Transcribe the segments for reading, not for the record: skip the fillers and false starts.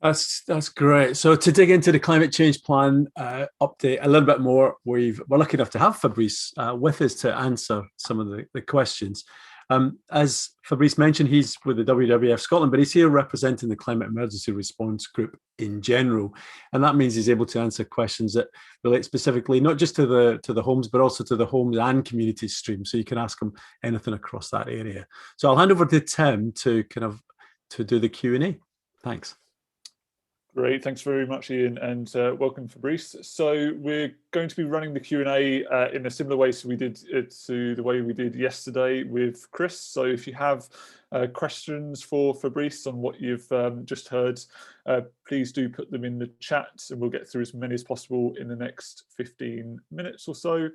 That's great. So to dig into the climate change plan update a little bit more, we're lucky enough to have Fabrice with us to answer some of the questions. As Fabrice mentioned, he's with the WWF Scotland, but he's here representing the Climate Emergency Response Group in general, and that means he's able to answer questions that relate specifically not just to the homes, but also to the homes and communities stream. So you can ask him anything across that area. So I'll hand over to Tim to do the Q&A. Thanks. Great, thanks very much, Ian, and welcome, Fabrice. So we're going to be running the Q&A in a similar way to the way we did yesterday with Chris. So if you have questions for Fabrice on what you've just heard, please do put them in the chat, and we'll get through as many as possible in the next 15 minutes or so.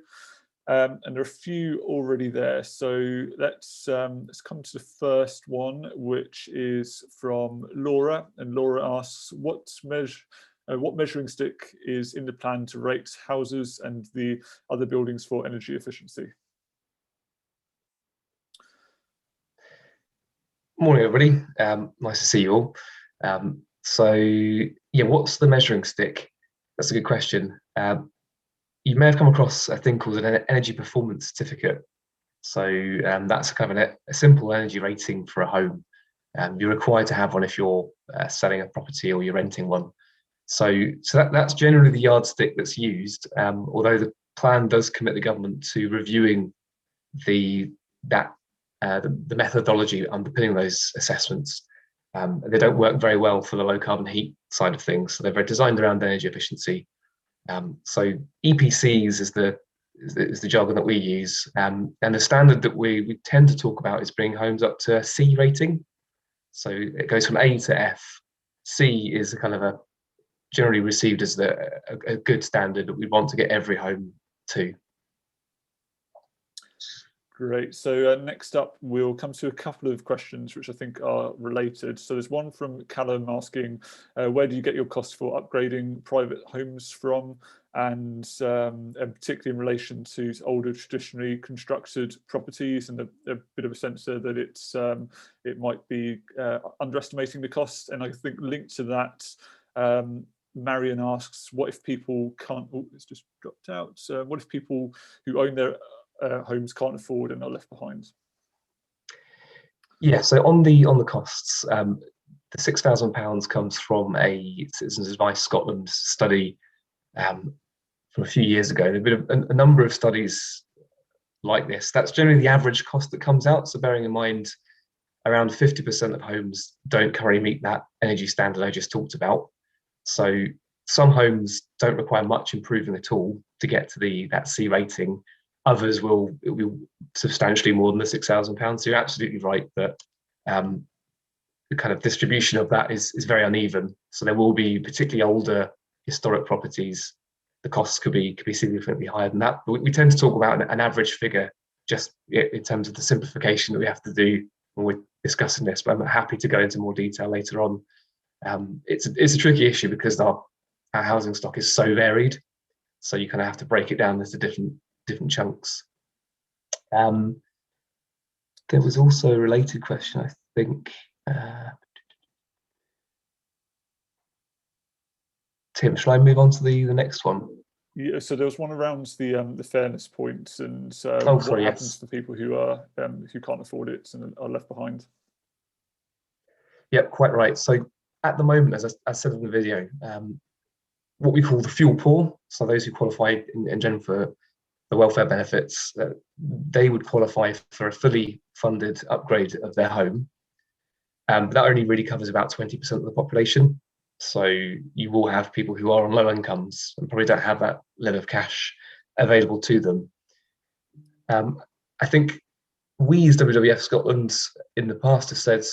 And there are a few already there. So let's come to the first one, which is from Laura. And Laura asks, what measuring stick is in the plan to rate houses and the other buildings for energy efficiency? Morning, everybody. Nice to see you all. So yeah, what's the measuring stick? That's a good question. You may have come across a thing called an energy performance certificate. So that's kind of a simple energy rating for a home. You're required to have one if you're selling a property or you're renting one. So that's generally the yardstick that's used, although the plan does commit the government to reviewing the methodology underpinning those assessments. They don't work very well for the low carbon heat side of things, so they're very designed around energy efficiency. So EPCs is the jargon that we use, and the standard that we tend to talk about is bringing homes up to a C rating. So it goes from A to F. C is kind of generally received as a good standard that we want to get every home to. Great. So next up, we'll come to a couple of questions which I think are related. So there's one from Callum asking, where do you get your costs for upgrading private homes from? And particularly in relation to older traditionally constructed properties, and a bit of a sense there that it might be underestimating the cost. And I think linked to that, Marion asks, what if people can't, oh, it's just dropped out. What if people who own their homes can't afford and are left behind? Yeah, so on the costs, the £6,000 comes from a Citizens Advice Scotland study from a few years ago. There've been a number of studies like this. That's generally the average cost that comes out. So bearing in mind, around 50% of homes don't currently meet that energy standard I just talked about. So some homes don't require much improving at all to get to that C rating. Others will be substantially more than the £6,000. So you're absolutely right that the kind of distribution of that is very uneven. So there will be particularly older historic properties. The costs could be significantly higher than that. But we tend to talk about an average figure just in terms of the simplification that we have to do when we're discussing this. But I'm happy to go into more detail later on. It's a tricky issue because our housing stock is so varied. So you kind of have to break it down into different chunks. There was also a related question, I think. Tim, shall I move on to the next one? Yeah, so there was one around the fairness points and what happens to people who can't afford it and are left behind. Yeah, quite right. So at the moment, as I said in the video, what we call the fuel poor, so those who qualify in general for the welfare benefits, they would qualify for a fully funded upgrade of their home. But that only really covers about 20% of the population. So you will have people who are on low incomes and probably don't have that level of cash available to them. I think we as WWF Scotland in the past have said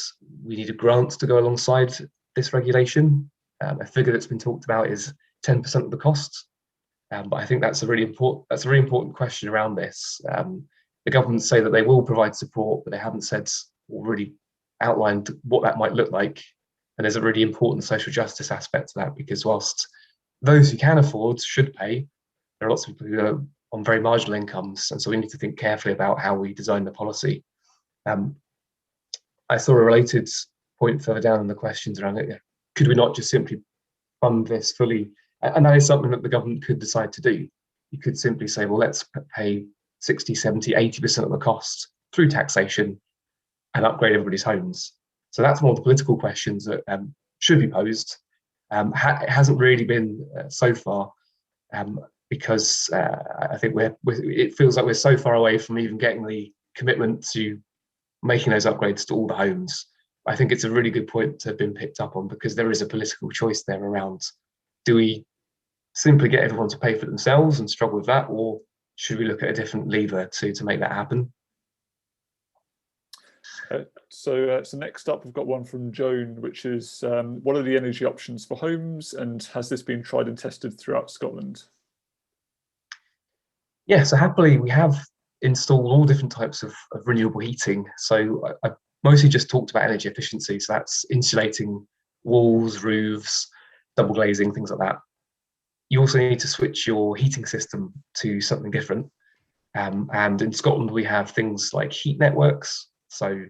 we need a grant to go alongside this regulation. A figure that's been talked about is 10% of the cost. But I think that's a really important question around this. The government say that they will provide support, but they haven't said or really outlined what that might look like. And there's a really important social justice aspect to that, because whilst those who can afford should pay, there are lots of people who are on very marginal incomes, and so we need to think carefully about how we design the policy. I saw a related point further down in the questions around it. could we not just simply fund this fully? And that is something that the government could decide to do. You could simply say, well, let's pay 60, 70, 80% of the cost through taxation and upgrade everybody's homes. So that's more the political questions that should be posed. It hasn't really been so far, because I think it feels like we're so far away from even getting the commitment to making those upgrades to all the homes. I think it's a really good point to have been picked up on, because there is a political choice there around, do we simply get everyone to pay for it themselves and struggle with that, or should we look at a different lever to make that happen? So next up, we've got one from Joan, which is, what are the energy options for homes, and has this been tried and tested throughout Scotland? Yeah, so happily we have installed all different types of renewable heating. So I mostly just talked about energy efficiency. So that's insulating walls, roofs, double glazing, things like that. You also need to switch your heating system to something different. And in Scotland, we have things like heat networks. So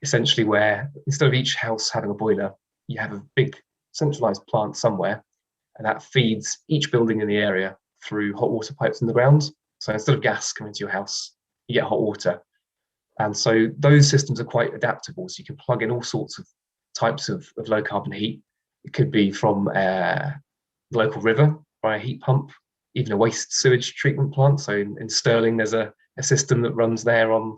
essentially where instead of each house having a boiler, you have a big centralized plant somewhere, and that feeds each building in the area through hot water pipes in the ground. So instead of gas coming to your house, you get hot water. And so those systems are quite adaptable. So you can plug in all sorts of types of low carbon heat. It could be from a local river by a heat pump, even a waste sewage treatment plant. So in Stirling, there's a system that runs there on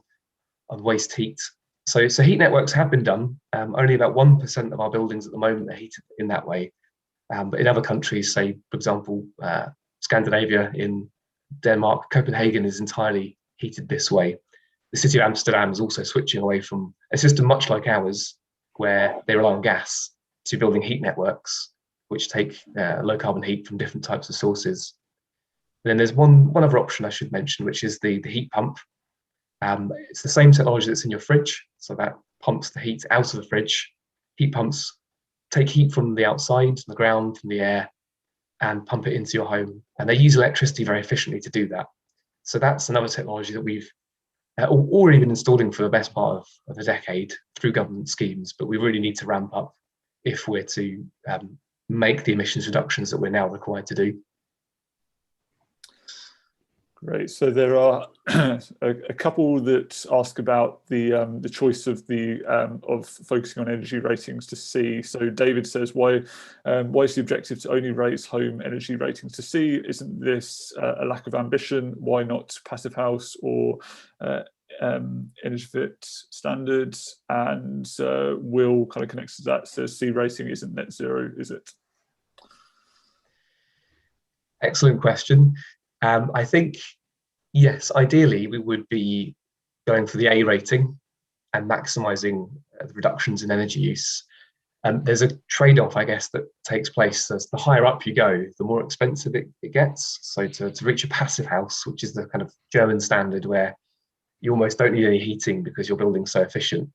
waste heat. So heat networks have been done. Only about 1% of our buildings at the moment are heated in that way. But in other countries, say, for example, Scandinavia, in Denmark, Copenhagen is entirely heated this way. The city of Amsterdam is also switching away from a system much like ours, where they rely on gas, to building heat networks, which take low carbon heat from different types of sources. And then there's one other option I should mention, which is the heat pump. It's the same technology that's in your fridge, so that pumps the heat out of the fridge. Heat pumps take heat from the outside, from the ground, from the air, and pump it into your home. And they use electricity very efficiently to do that. So that's another technology that we've already been installing for the best part of a decade through government schemes, but we really need to ramp up if we're to make the emissions reductions that we're now required to do. Great. So there are a couple that ask about the choice of focusing on energy ratings to C. So David says, why is the objective to only raise home energy ratings to C? Isn't this a lack of ambition? Why not passive house or energy fit standards? And Will kind of connects to that, says C rating isn't net zero, is it? Excellent question. I think, yes, ideally we would be going for the A rating and maximising the reductions in energy use. There's a trade-off, I guess, that takes place as the higher up you go, the more expensive it gets. So to reach a passive house, which is the kind of German standard where you almost don't need any heating because your building's so efficient,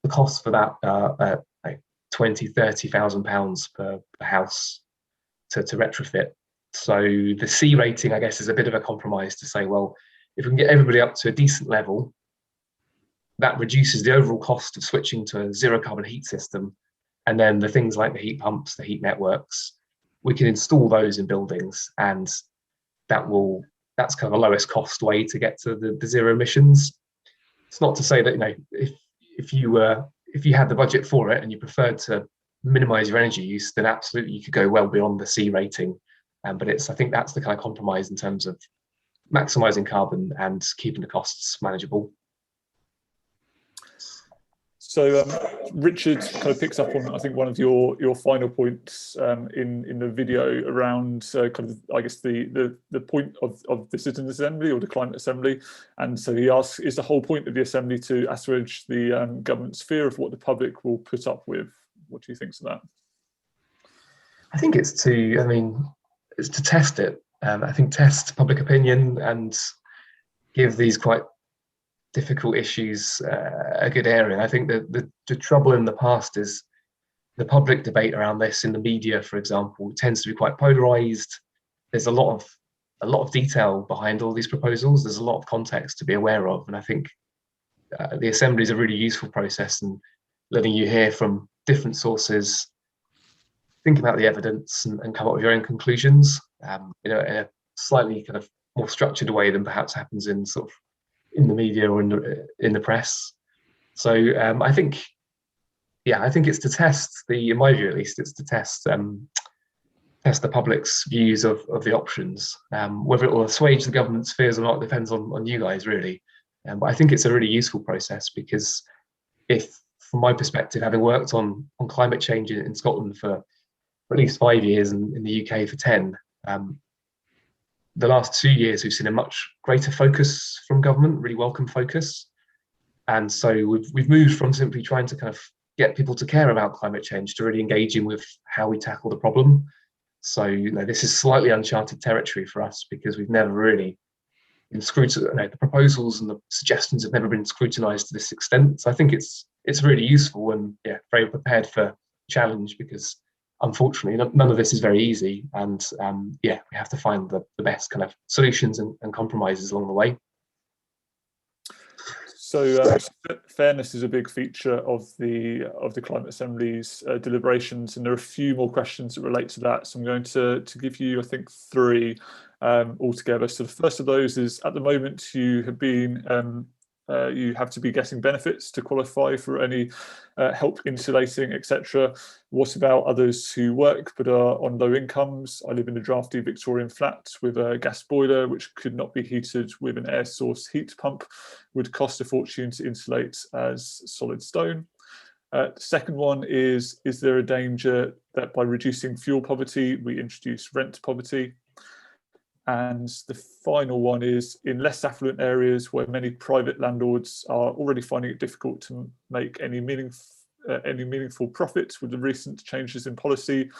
the cost for that are like £20,000–30,000 per house to retrofit. So the C rating, I guess, is a bit of a compromise to say, well, if we can get everybody up to a decent level, that reduces the overall cost of switching to a zero carbon heat system. And then the things like the heat pumps, the heat networks, we can install those in buildings, and that's kind of the lowest cost way to get to the zero emissions. It's not to say that, you know, if you had the budget for it and you preferred to minimize your energy use, then absolutely you could go well beyond the C rating. But I think that's the kind of compromise in terms of maximizing carbon and keeping the costs manageable. So Richard kind of picks up on, I think, one of your final points in the video around kind of, I guess, the point of the Citizens Assembly or the Climate Assembly. And so he asks, is the whole point of the Assembly to assuage the government's fear of what the public will put up with? What do you think of that? I think it's to test it. I think test public opinion and give these quite difficult issues a good area. And I think that the trouble in the past is the public debate around this in the media, for example, tends to be quite polarized. There's a lot of detail behind all these proposals. There's a lot of context to be aware of. And I think the Assembly is a really useful process in letting you hear from different sources think about the evidence and come up with your own conclusions, in a slightly kind of more structured way than perhaps happens in sort of in the media or in the press. So I think it's to test in my view at least, it's to test the public's views of the options. Whether it will assuage the government's fears or not depends on you guys really. But I think it's a really useful process, because from my perspective, having worked on climate change in Scotland for at least 5 years and in the UK for 10, the last 2 years we've seen a much greater focus from government, really welcome focus. And so we've moved from simply trying to kind of get people to care about climate change to really engaging with how we tackle the problem. So this is slightly uncharted territory for us, because we've never really been scrutinized. The proposals and the suggestions have never been scrutinized to this extent. So I think it's really useful and very prepared for challenge, because unfortunately none of this is very easy, and we have to find the best kind of solutions and compromises along the way. So fairness is a big feature of the Climate Assembly's deliberations, and there are a few more questions that relate to that. So I'm going to give you, I think, 3 altogether. So the first of those is, at the moment you have to be getting benefits to qualify for any help insulating, etc. What about others who work but are on low incomes? I live in a drafty Victorian flat with a gas boiler which could not be heated with an air source heat pump, would cost a fortune to insulate as solid stone. The second one is there a danger that by reducing fuel poverty we introduce rent poverty? And the final one is, in less affluent areas where many private landlords are already finding it difficult to make any meaningful profit with the recent changes in policy,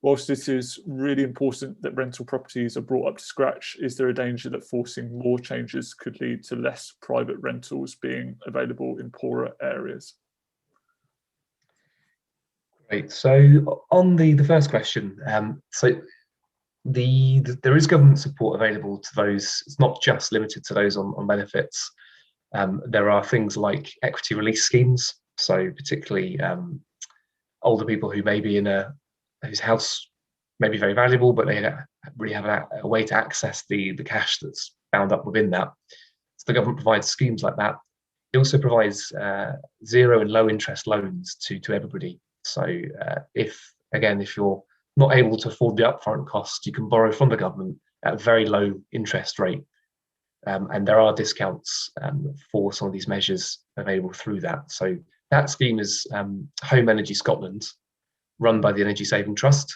whilst it is really important that rental properties are brought up to scratch, is there a danger that forcing more changes could lead to less private rentals being available in poorer areas? Great. So on the first question, there is government support available to those. It's not just limited to those on benefits. There are things like equity release schemes. So particularly older people who may be whose house may be very valuable, but they don't really have a way to access the cash that's bound up within that. So the government provides schemes like that. It also provides 0 and low interest loans to everybody. So if you're not able to afford the upfront cost, you can borrow from the government at a very low interest rate. And there are discounts for some of these measures available through that. So that scheme is Home Energy Scotland, run by the Energy Saving Trust.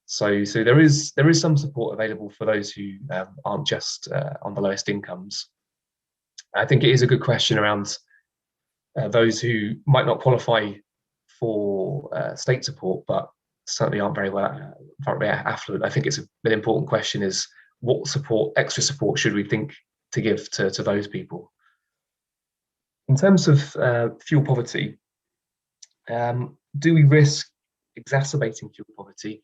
So there is some support available for those who aren't just on the lowest incomes. I think it is a good question around those who might not qualify for state support, but certainly aren't very affluent. I think it's an important question: is what extra support should we think to give to those people? In terms of fuel poverty, do we risk exacerbating fuel poverty?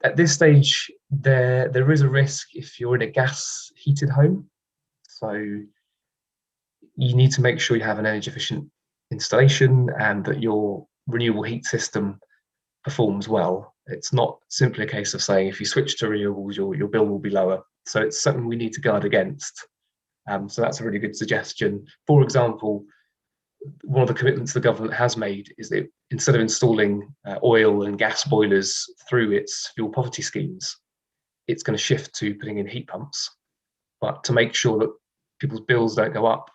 At this stage, there is a risk if you're in a gas heated home. So you need to make sure you have an energy efficient installation and that your renewable heat system performs well. It's not simply a case of saying if you switch to renewables, your bill will be lower. So it's something we need to guard against. So that's a really good suggestion. For example, one of the commitments the government has made is that instead of installing oil and gas boilers through its fuel poverty schemes, it's going to shift to putting in heat pumps. But to make sure that people's bills don't go up,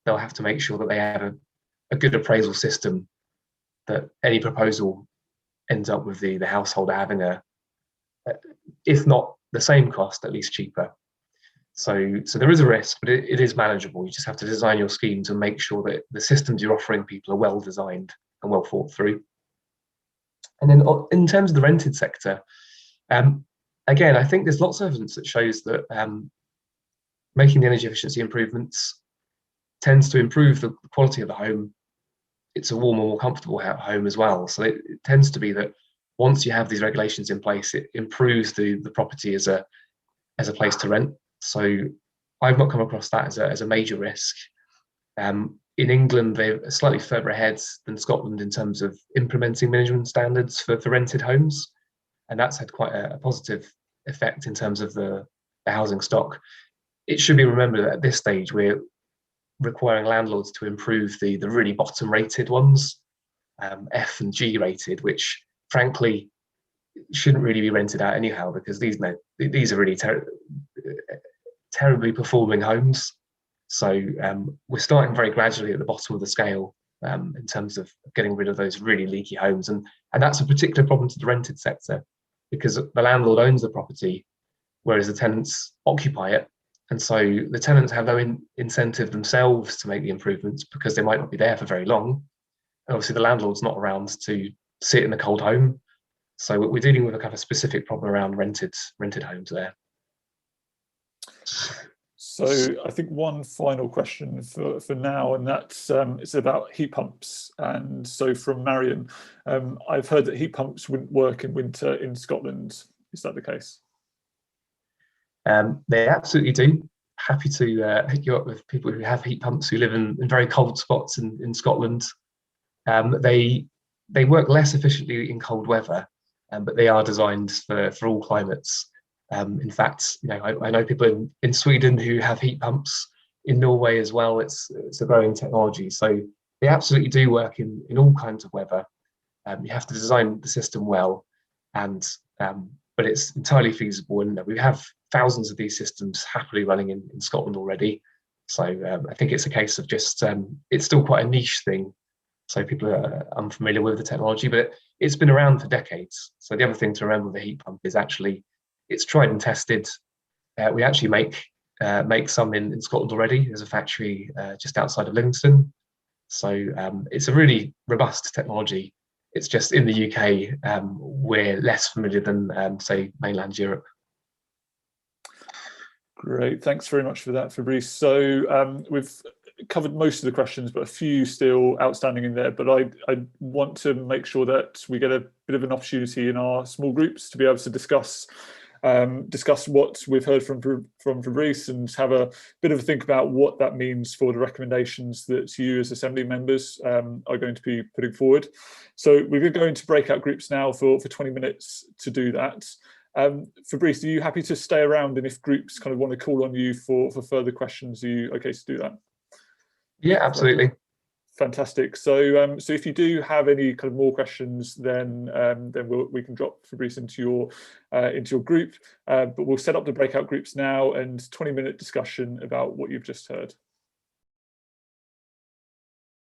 they'll have to make sure that they have a good appraisal system, that any proposal ends up with the householder having if not the same cost, at least cheaper. So there is a risk, but it is manageable. You just have to design your schemes and make sure that the systems you're offering people are well designed and well thought through. And then in terms of the rented sector, again, I think there's lots of evidence that shows that making the energy efficiency improvements tends to improve the quality of the home. It's a warmer, more comfortable home as well. So it tends to be that once you have these regulations in place, it improves the property as a place to rent. So I've not come across that as a major risk. in England, they're slightly further ahead than Scotland in terms of implementing minimum standards for rented homes. And that's had quite a positive effect in terms of the housing stock. It should be remembered that at this stage, we're requiring landlords to improve the really bottom rated ones, F and G rated, which frankly shouldn't really be rented out anyhow, because these are really terribly performing homes. So we're starting very gradually at the bottom of the scale in terms of getting rid of those really leaky homes. And that's a particular problem to the rented sector, because the landlord owns the property, whereas the tenants occupy it. And so the tenants have no incentive themselves to make the improvements, because they might not be there for very long. And obviously the landlord's not around to sit in a cold home. So we're dealing with a kind of specific problem around rented homes there. So I think one final question for now, and that's it's about heat pumps. And so from Marion, I've heard that heat pumps wouldn't work in winter in Scotland. Is that the case? They absolutely do. Happy to hook you up with people who have heat pumps who live in very cold spots in Scotland. They work less efficiently in cold weather, but they are designed for all climates. In fact, I know people in Sweden who have heat pumps, in Norway as well. It's a growing technology. So they absolutely do work in all kinds of weather. You have to design the system well, but it's entirely feasible. And we have thousands of these systems happily running in Scotland already. So I think it's a case of just, it's still quite a niche thing. So people are unfamiliar with the technology, but it's been around for decades. So the other thing to remember with the heat pump is actually it's tried and tested. We actually make some in Scotland already. There's a factory just outside of Livingston. So it's a really robust technology. It's just in the UK, we're less familiar than, say, mainland Europe. Great, thanks very much for that, Fabrice. So we've covered most of the questions, but a few still outstanding in there. But I want to make sure that we get a bit of an opportunity in our small groups to be able to discuss what we've heard from Fabrice, and have a bit of a think about what that means for the recommendations that you as Assembly members are going to be putting forward. So we're going to go into breakout groups now for 20 minutes to do that. Fabrice, are you happy to stay around, and if groups kind of want to call on you for further questions, are you okay to do that? Yeah, absolutely. Fantastic. So if you do have any kind of more questions, then we can drop Fabrice into your group. But we'll set up the breakout groups now, and 20-minute discussion about what you've just heard.